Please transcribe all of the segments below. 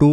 2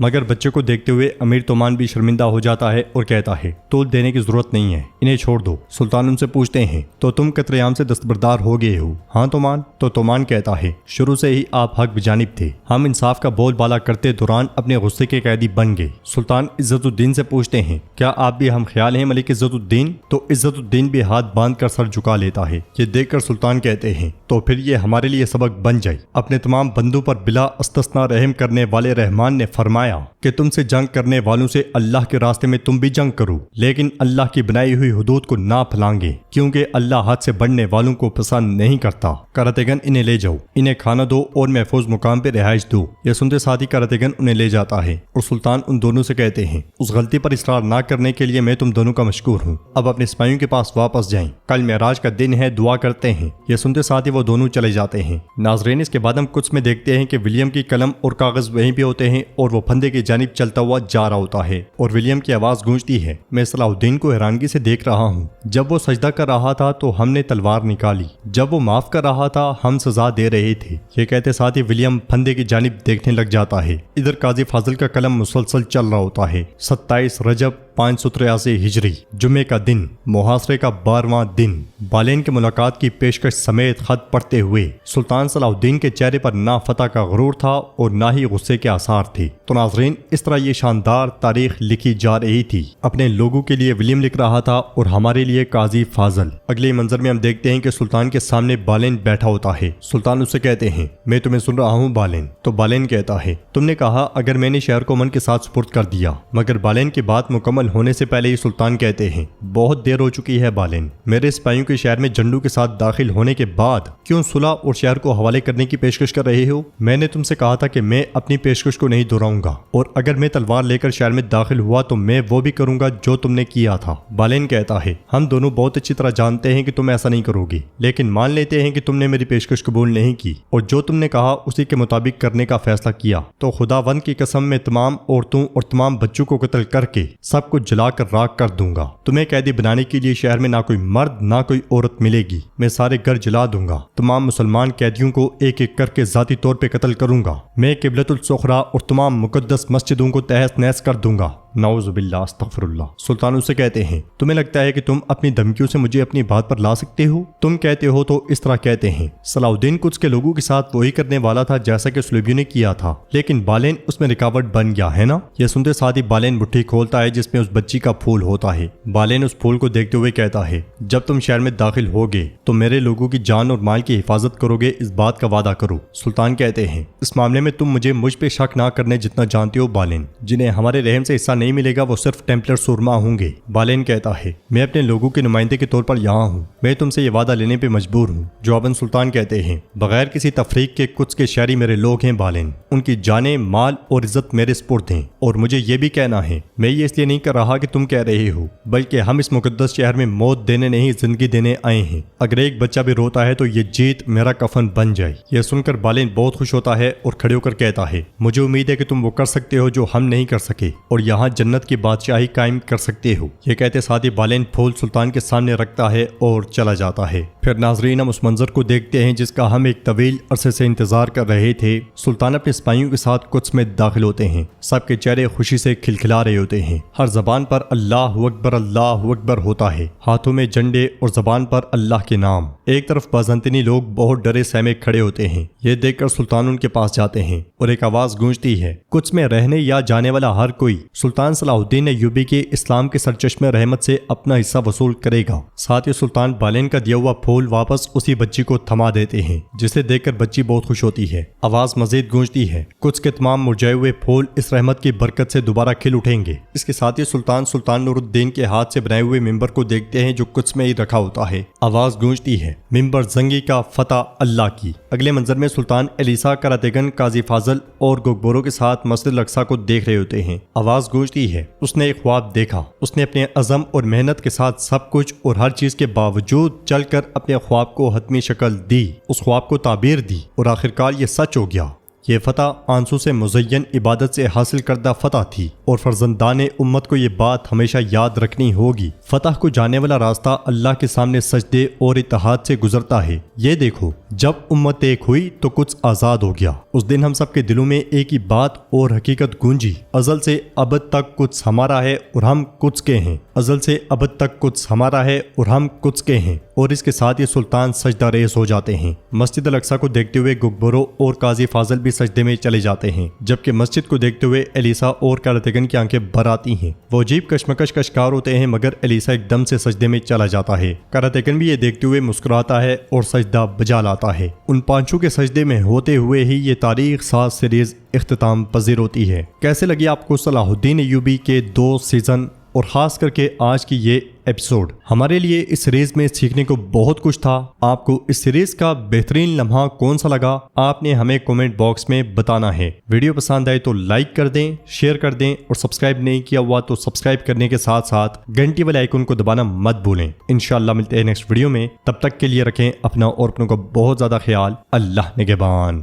مگر بچے کو دیکھتے ہوئے امیر تومان بھی شرمندہ ہو جاتا ہے اور کہتا ہے تول دینے کی ضرورت نہیں ہے، انہیں چھوڑ دو۔ سلطان ان سے پوچھتے ہیں تو تم قتل عام سے دستبردار ہو گئے ہو؟ ہاں تومان۔ تو تومان کہتا ہے شروع سے ہی آپ حق بجانب تھے، ہم انصاف کا بول بالا کرتے دوران اپنے غصے کے قیدی بن گئے۔ سلطان عزت الدین سے پوچھتے ہیں کیا آپ بھی ہم خیال ہیں ملک عزت الدین؟ تو عزت الدین بھی ہاتھ باندھ کر سر جھکا لیتا ہے۔ یہ دیکھ کر سلطان کہتے ہیں تو پھر یہ ہمارے لیے سبق بن جائے۔ اپنے تمام بندوں پر بلا استثنا رحم کرنے والے رحمان نے فرمایا کہ تم سے جنگ کرنے والوں سے اللہ کے راستے میں تم بھی جنگ کرو، لیکن اللہ کی بنائی ہوئی حدود کو نہ پھلانگے، کیونکہ اللہ حد سے بڑھنے والوں کو پسند نہیں کرتا۔ کرتگن انہیں لے جاؤ، انہیں کھانا دو اور محفوظ مقام پہ رہائش دو۔ یہ سنتے ساتھ ہی کرتگن انہیں لے جاتا ہے اور سلطان ان دونوں سے کہتے ہیں اس غلطی پر اصرار نہ کرنے کے لیے میں تم دونوں کا مشکور ہوں، اب اپنے سپاہیوں کے پاس واپس جائیں، کل معراج کا دن ہے، دعا کرتے ہیں۔ یہ سنتے ساتھ ہی وہ دونوں چلے جاتے ہیں۔ ناظرین، اس کے بعد ہم کچھ میں دیکھتے ہیں کہ ولیم کی قلم اور کاغذ وہیں پہ ہوتے ہیں اور وہ پھندے کی جانب چلتا ہوا جا رہا ہوتا ہے اور ولیم کی آواز گونجتی ہے میں صلاح الدین کو حیرانگی سے دیکھ رہا ہوں، جب وہ سجدہ کر رہا تھا تو ہم نے تلوار نکالی، جب وہ معاف کر رہا تھا ہم سزا دے رہے تھے۔ یہ کہتے ساتھ ہی ولیم پھندے کی جانب دیکھنے لگ جاتا ہے۔ ادھر قاضی فاضل کا قلم مسلسل چل رہا ہوتا ہے۔ 27 رجب 583 ہجری، جمعے کا دن، محاصرے کا 12واں دن۔ بالین کے ملاقات کی پیشکش سمیت خط پڑھتے ہوئے سلطان صلاح الدین کے چہرے پر نہ فتح کا غرور تھا اور نہ ہی غصے کے آثار تھے۔ تو ناظرین، اس طرح یہ شاندار تاریخ لکھی جا رہی تھی۔ اپنے لوگوں کے لیے ولیم لکھ رہا تھا اور ہمارے لیے قاضی فاضل۔ اگلے منظر میں ہم دیکھتے ہیں کہ سلطان کے سامنے بالین بیٹھا ہوتا ہے۔ سلطان اس سے کہتے ہیں میں تمہیں سن رہا ہوں بالین۔ تو بالین کہتا ہے تم نے کہا اگر میں نے شہر کو امن کے ساتھ سپرد کر دیا، مگر بالین کی بات مکمل ہونے سے پہلے ہی سلطان کہتے ہیں بہت دیر ہو چکی ہے بالین، میرے سپاہیوں کے شہر میں جنڈو کے ساتھ داخل ہونے کے بعد کیوں صلح اور شہر کو حوالے کرنے کی پیشکش کر رہے ہو؟ میں نے تم سے کہا تھا کہ میں اپنی پیشکش کو نہیں دہراؤں گا، اور اگر میں تلوار لے کر شہر میں داخل ہوا تو میں وہ بھی کروں گا جو تم نے کیا تھا۔ بالین کہتا ہے ہم دونوں بہت اچھی طرح جانتے ہیں کہ تم ایسا نہیں کرو گے، لیکن مان لیتے ہیں کہ تم نے میری پیشکش قبول نہیں کی اور جو تم نے کہا اسی کے مطابق کرنے کا فیصلہ کیا، تو خداوند کی قسم میں تمام عورتوں اور تمام بچوں کو قتل کر کے سب کو جلا کر راکھ کر دوں گا۔ تمہیں قیدی بنانے کے لیے شہر میں نہ کوئی مرد نہ کوئی عورت ملے گی، میں سارے گھر جلا دوں گا، تمام مسلمان قیدیوں کو ایک ایک کر کے ذاتی طور پہ قتل کروں گا، میں قبلۃ الصخرہ اور تمام مقدس مسجدوں کو تہس نہس کر دوں گا۔ نعوذ باللہ، استغفر اللہ۔ سلطان اسے کہتے ہیں تمہیں لگتا ہے کہ تم اپنی دھمکیوں سے مجھے اپنی بات پر لا سکتے ہو؟ تم کہتے ہو تو اس طرح کہتے ہیں۔ صلاح الدین قدس کے لوگوں کے ساتھ وہی کرنے والا تھا جیسا کہ سلیبیوں نے کیا تھا، لیکن بالین اس میں رکاوٹ بن گیا ہے نا؟ یہ سنتے ساتھ ہی بالین مٹھی کھولتا ہے جس میں اس بچی کا پھول ہوتا ہے۔ بالین اس پھول کو دیکھتے ہوئے کہتا ہے جب تم شہر میں داخل ہوگے تو میرے لوگوں کی جان اور مال کی حفاظت کرو گے، اس بات کا وعدہ کرو۔ سلطان کہتے ہیں اس معاملے میں تم مجھ پہ شک نہ کرنے جتنا جانتے ہو بالین، جنہیں ہمارے رحم سے حصہ نہیں ملے گا وہ صرف ٹیمپلر سورما ہوں گے۔ بالین کہتا ہے میں اپنے لوگوں کے نمائندے کے طور پر یہاں ہوں، میں تم سے یہ وعدہ لینے پہ مجبور ہوں۔ جواباً سلطان کہتے ہیں بغیر کسی تفریق کے قدس کے شہری میرے لوگ ہیں بالین، ان کی جانیں، مال اور عزت میرے سپرد ہیں، اور مجھے یہ بھی کہنا ہے میں یہ اس لیے نہیں کر رہا کہ تم کہہ رہے ہو، بلکہ ہم اس مقدس شہر میں موت دینے نہیں زندگی دینے آئے ہیں۔ اگر ایک بچہ بھی روتا ہے تو یہ جیت میرا کفن بن جائے۔ یہ سن کر بالین بہت خوش ہوتا ہے اور کھڑے ہو کر کہتا ہے مجھے امید ہے کہ تم وہ کر سکتے ہو جو ہم نہیں کر سکے، اور یہاں جنت کی بادشاہی قائم کر سکتے ہو۔ یہ کہتے ساتھ ہی بالین پھول سلطان کے سامنے رکھتا ہے اور چلا جاتا ہے۔ پھر ناظرین ہم اس منظر کو دیکھتے ہیں جس کا ہم ایک طویل عرصے سے انتظار کر رہے تھے۔ سلطان اپنے سپاہیوں کے ساتھ قدس میں داخل ہوتے ہیں، سب کے چہرے خوشی سے کھلکھلا رہے ہوتے ہیں، ہر زبان پر اللہ اکبر ہوتا ہے، ہاتھوں میں جھنڈے اور زبان پر اللہ کے نام۔ ایک طرف بازنطینی لوگ بہت ڈرے سہمے کھڑے ہوتے ہیں۔ یہ دیکھ کر سلطان ان کے پاس جاتے ہیں اور ایک آواز گونجتی ہے قدس میں رہنے یا جانے والا ہر کوئی سلطان صلاح الدین ایوبی کے اسلام کے سرچشمے رحمت سے اپنا حصہ وصول کرے گا۔ ساتھ ہی سلطان بالین کا دیا ہوا پھول واپس اسی بچی کو تھما دیتے ہیں، جسے دیکھ کر بچی بہت خوش ہوتی ہے۔ آواز مزید گونجتی ہے قدس کے تمام مرجھائے ہوئے پھول اس رحمت کی برکت سے دوبارہ کھل اٹھیں گے۔ اس کے ساتھ ہی سلطان نور الدین کے ہاتھ سے بنائے ہوئے ممبر کو دیکھتے ہیں جو قدس میں ہی رکھا ہوتا ہے۔ آواز گونجتی ہے ممبر زنگی کا فتح اللہ کی۔ اگلے منظر میں سلطان الیسا کراتگن، قاضی فاضل اور گوگبورو کے ساتھ مسجد الاقصی کو دیکھ رہے ہوتے ہیں۔ آواز گونجتی ہے اس نے ایک خواب دیکھا، اس نے اپنے عزم اور محنت کے ساتھ سب کچھ اور ہر چیز کے باوجود چل کر اپنے خواب کو حتمی شکل دی، اس خواب کو تعبیر دی اور آخرکار یہ سچ ہو گیا۔ یہ فتح آنسو سے مزین عبادت سے حاصل کردہ فتح تھی اور فرزندان امت کو یہ بات ہمیشہ یاد رکھنی ہوگی۔ فتح کو جانے والا راستہ اللہ کے سامنے سجدے اور اتحاد سے گزرتا ہے۔ یہ دیکھو، جب امت ایک ہوئی تو کچھ آزاد ہو گیا۔ اس دن ہم سب کے دلوں میں ایک ہی بات اور حقیقت گونجی، ازل سے ابد تک کچھ ہمارا ہے اور ہم کچھ کے ہیں۔ ازل سے ابد تک کچھ ہمارا ہے اور ہم کچھ کے ہیں۔ اور اس کے ساتھ یہ سلطان سجدہ ریز ہو جاتے ہیں۔ مسجد الاقصی کو دیکھتے ہوئے گگبرو اور قاضی فاضل بھی سجدے میں چلے جاتے ہیں، جبکہ مسجد کو دیکھتے ہوئے الیسا اور کاراتیگن کی آنکھیں بھر آتی ہیں۔ وہ عجیب کشمکش کا شکار ہوتے ہیں، مگر الیسا ایک دم سے سجدے میں چلا جاتا ہے۔ کاراتیگن بھی یہ دیکھتے ہوئے مسکراتا ہے اور سجدہ بجا لاتا ہے۔ ان پانچوں کے سجدے میں ہوتے ہوئے ہی یہ تاریخ ساز سیریز اختتام پذیر ہوتی ہے۔ کیسے لگی آپ کو صلاح الدین ایوبی کے 2 سیزن اور خاص کر کے آج کی یہ ایپیسوڈ؟ ہمارے لیے اس سیریز میں سیکھنے کو بہت کچھ تھا۔ آپ کو اس سیریز کا بہترین لمحہ کون سا لگا؟ آپ نے ہمیں کومنٹ باکس میں بتانا ہے۔ ویڈیو پسند آئے تو لائک کر دیں، شیئر کر دیں اور سبسکرائب نہیں کیا ہوا تو سبسکرائب کرنے کے ساتھ ساتھ گھنٹی والے آئیکن کو دبانا مت بھولیں۔ انشاءاللہ ملتے ہیں نیکسٹ ویڈیو میں، تب تک کے لیے رکھیں اپنا اور اپنوں کا بہت زیادہ خیال۔ اللہ نگہبان۔